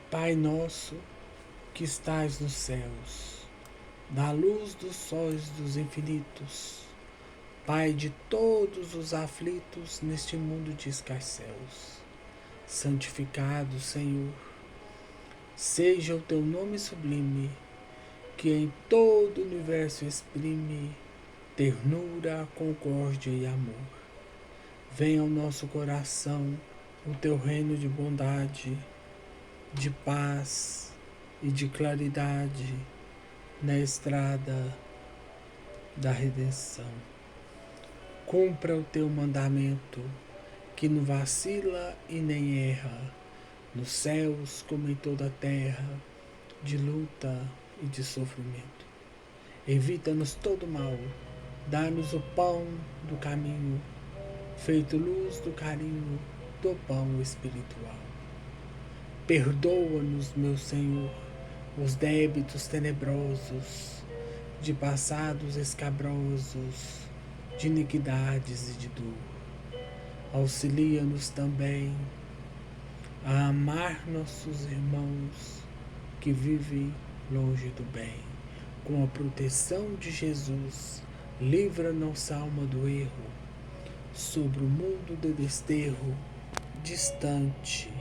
Pai nosso que estais nos céus, da luz dos sóis dos infinitos, Pai de todos os aflitos neste mundo de escarcéus, santificado, Senhor, seja o teu nome sublime, que em todo o universo exprime ternura, concórdia e amor. Venha ao nosso coração o teu reino de bondade, de paz e de claridade na estrada da redenção. Cumpra o teu mandamento, que não vacila e nem erra, nos céus como em toda a terra, de luta e de sofrimento. Evita-nos todo mal, dá-nos o pão do caminho, feito luz do carinho do pão espiritual. Perdoa-nos, meu Senhor, os débitos tenebrosos, de passados escabrosos, de iniquidades e de dor. Auxilia-nos também a amar nossos irmãos que vivem longe do bem. Com a proteção de Jesus, livra nossa alma do erro, sobre o mundo de desterro, distante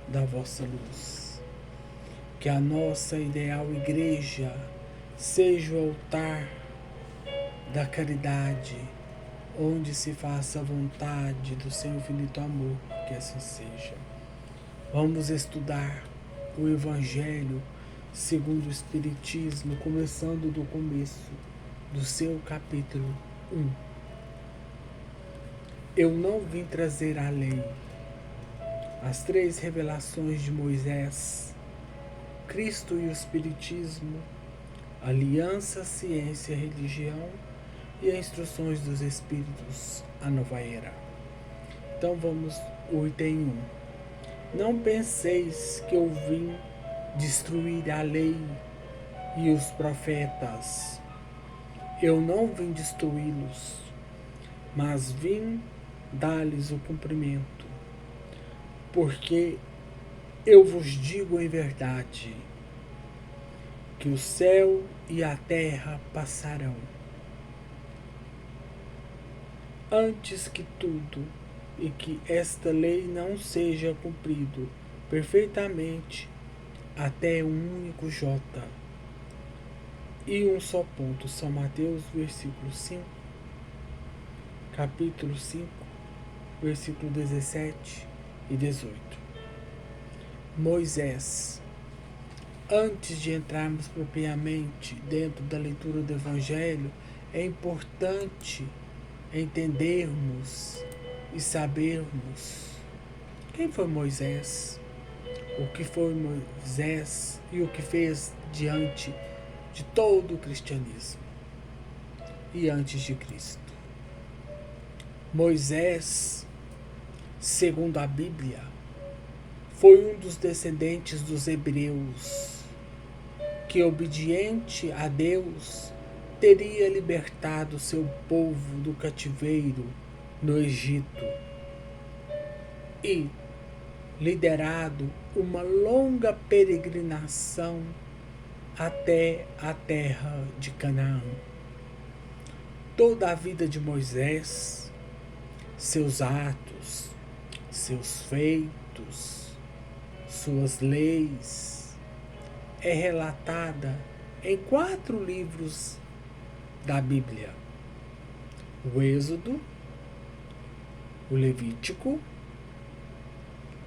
da vossa luz. Que a nossa ideal igreja seja o altar da caridade, onde se faça a vontade do seu infinito amor, que assim seja. Vamos estudar o Evangelho segundo o Espiritismo, começando do começo do seu capítulo 1. Eu não vim trazer a lei, as 3 revelações de Moisés, Cristo e o Espiritismo, aliança, ciência, religião e as instruções dos Espíritos, a nova era. Então vamos, o item 1. Não penseis que eu vim destruir a lei e os profetas. Eu não vim destruí-los, mas vim dar-lhes o cumprimento. Porque eu vos digo em verdade, que o céu e a terra passarão, antes que tudo, e que esta lei não seja cumprido perfeitamente até um único J e um só ponto. São Mateus, versículo 5, capítulo 5, versículo 17 e 18. Moisés. Antes de entrarmos propriamente dentro da leitura do Evangelho, é importante entendermos e sabermos quem foi Moisés, o que foi Moisés e o que fez diante de todo o cristianismo e antes de Cristo. Moisés, segundo a Bíblia, foi um dos descendentes dos hebreus, que, obediente a Deus, teria libertado seu povo do cativeiro no Egito e liderado uma longa peregrinação até a terra de Canaã. Toda a vida de Moisés, seus atos, seus feitos, suas leis, é relatada em 4 livros da Bíblia: o Êxodo, o Levítico,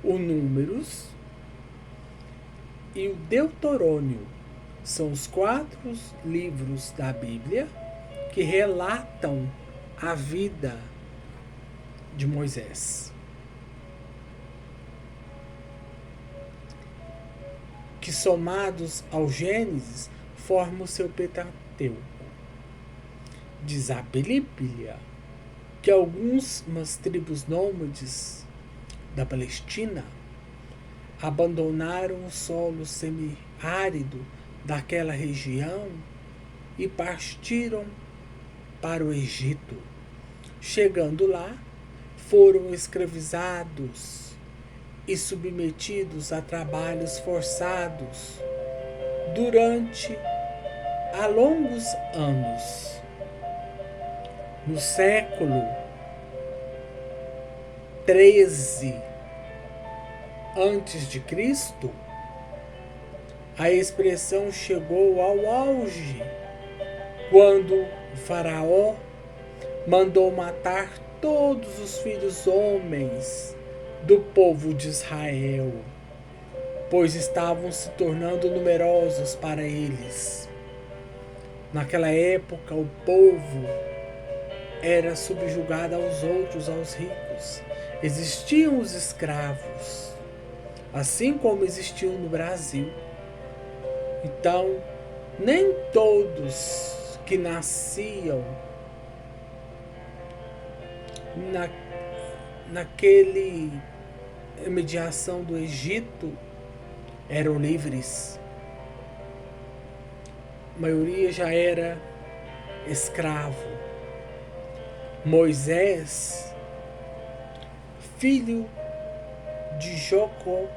o Números e o Deuteronômio. São os 4 livros da Bíblia que relatam a vida de Moisés, que, somados ao Gênesis, formam o seu Pentateuco. Diz a Bíblia que algumas tribos nômades da Palestina abandonaram o solo semiárido daquela região e partiram para o Egito. Chegando lá, foram escravizados e submetidos a trabalhos forçados durante há longos anos. No século XIII antes de Cristo, a expressão chegou ao auge quando o faraó mandou matar todos os filhos homens do povo de Israel, pois estavam se tornando numerosos para eles. Naquela época, o povo era subjugado aos outros, aos ricos. Existiam os escravos, assim como existiam no Brasil. Então, nem todos que nasciam naquele mediação do Egito eram livres. A maioria já era escravo. Moisés, filho de Jocobede,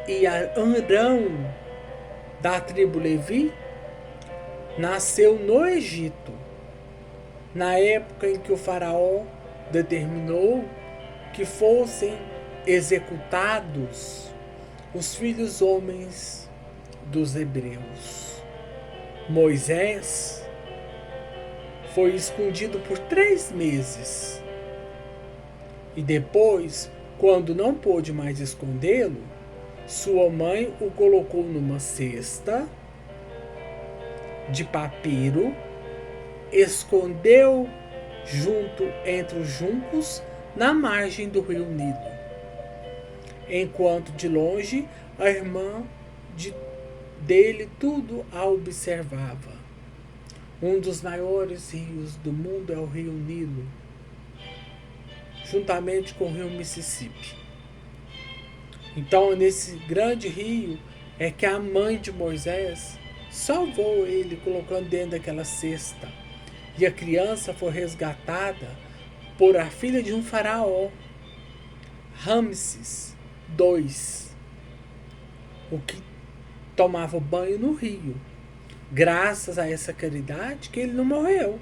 e Arão, da tribo Levi, nasceu no Egito, na época em que o faraó determinou que fossem executados os filhos homens dos hebreus. Moisés foi escondido por 3 meses. E depois, quando não pôde mais escondê-lo, sua mãe o colocou numa cesta de papiro, escondeu junto entre os juncos na margem do rio Nilo, enquanto de longe a irmã dele tudo a observava. Um dos maiores rios do mundo é o rio Nilo, juntamente com o rio Mississippi. Então, nesse grande rio é que a mãe de Moisés salvou ele, colocando dentro daquela cesta. E a criança foi resgatada por a filha de um faraó, Ramses II, o que tomava banho no rio. Graças a essa caridade que ele não morreu,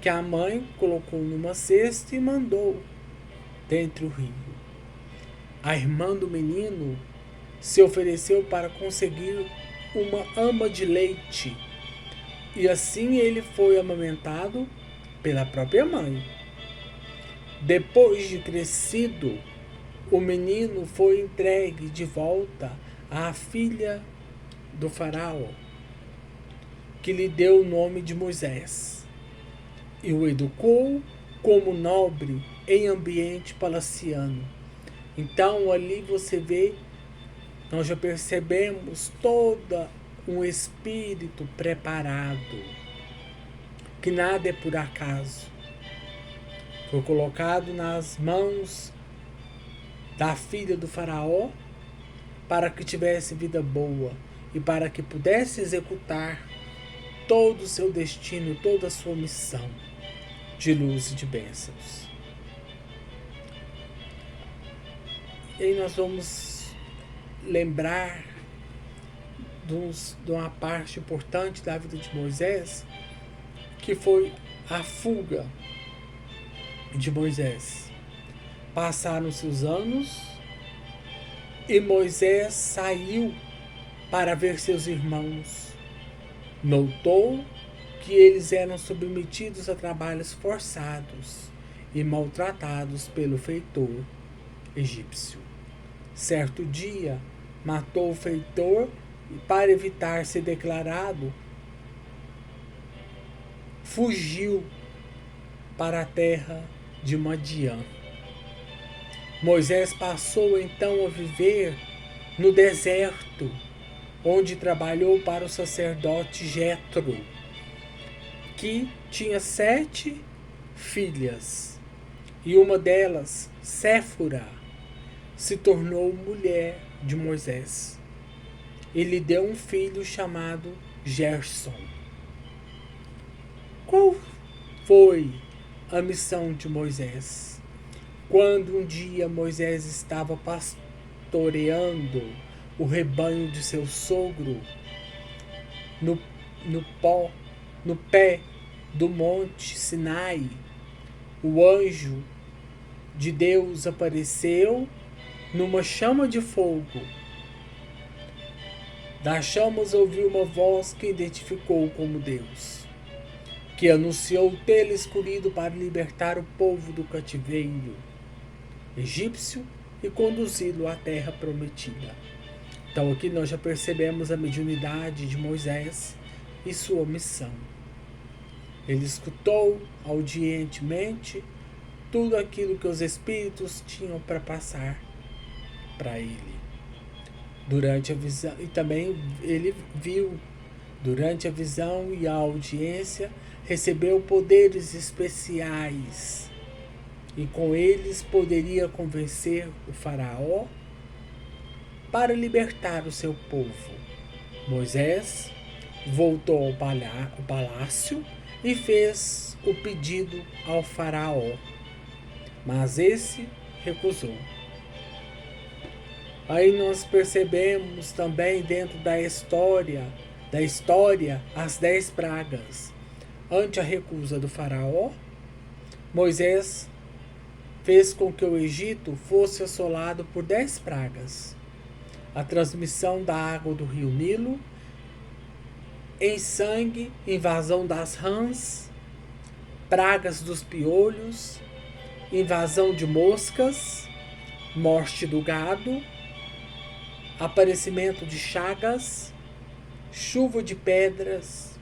que a mãe colocou numa cesta e mandou dentro do rio. A irmã do menino se ofereceu para conseguir uma ama de leite, e assim ele foi amamentado pela própria mãe. Depois de crescido, o menino foi entregue de volta à filha do faraó, que lhe deu o nome de Moisés, e o educou como nobre em ambiente palaciano. Então ali você vê, nós já percebemos todo um espírito preparado, que nada é por acaso. Foi colocado nas mãos da filha do faraó para que tivesse vida boa e para que pudesse executar todo o seu destino, toda a sua missão de luz e de bênçãos. E aí nós vamos lembrar de uma parte importante da vida de Moisés, que foi a fuga de Moisés. Passaram-se os anos e Moisés saiu para ver seus irmãos. Notou que eles eram submetidos a trabalhos forçados e maltratados pelo feitor egípcio. Certo dia, matou o feitor e, para evitar ser declarado, fugiu para a terra de Madiã. Moisés passou então a viver no deserto, onde trabalhou para o sacerdote Jetro, que tinha 7 filhas, e uma delas, Séfora, se tornou mulher de Moisés. Ele deu um filho chamado Gerson. Qual foi a missão de Moisés? Quando um dia Moisés estava pastoreando o rebanho de seu sogro no, no pé do monte Sinai, o anjo de Deus apareceu numa chama de fogo. Das chamas ouviu uma voz que identificou como Deus, que anunciou tê-lo escolhido para libertar o povo do cativeiro egípcio e conduzi-lo à terra prometida. Então aqui nós já percebemos a mediunidade de Moisés e sua missão. Ele escutou audientemente tudo aquilo que os espíritos tinham para passar para ele. Durante a visão, e também ele viu, durante a visão e a audiência, recebeu poderes especiais e com eles poderia convencer o faraó para libertar o seu povo. Moisés voltou ao palácio e fez o pedido ao faraó, mas esse recusou. Aí nós percebemos também dentro da história as 10 pragas. Ante a recusa do faraó, Moisés fez com que o Egito fosse assolado por 10 pragas. A transmissão da água do rio Nilo, em sangue, invasão das rãs, pragas dos piolhos, invasão de moscas, morte do gado, aparecimento de chagas, chuva de pedras,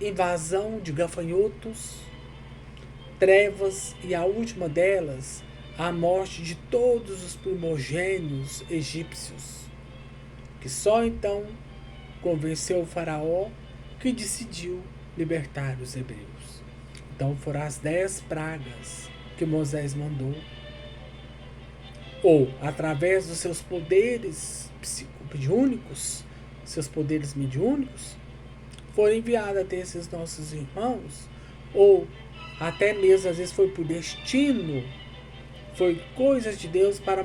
invasão de gafanhotos, trevas e a última delas, a morte de todos os primogênitos egípcios, que só então convenceu o faraó, que decidiu libertar os hebreus. Então foram as 10 pragas que Moisés mandou, ou através dos seus poderes mediúnicos, foram enviados até esses nossos irmãos, ou até mesmo às vezes foi por destino, foi coisas de Deus para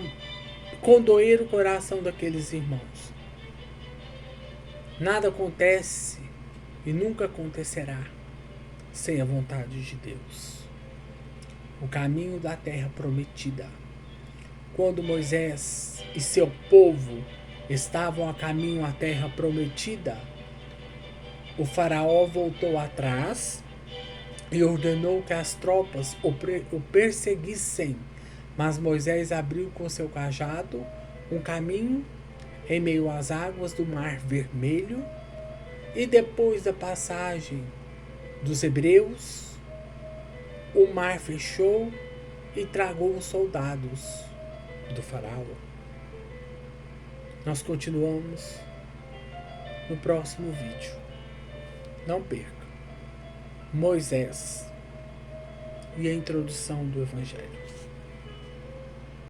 condoer o coração daqueles irmãos. Nada acontece e nunca acontecerá sem a vontade de Deus. O caminho da terra prometida. Quando Moisés e seu povo estavam a caminho à terra prometida, o faraó voltou atrás e ordenou que as tropas o perseguissem. Mas Moisés abriu com seu cajado um caminho em meio às águas do Mar Vermelho, e depois da passagem dos hebreus, o mar fechou e tragou os soldados do faraó. Nós continuamos no próximo vídeo. Não perca. Moisés e a introdução do Evangelho.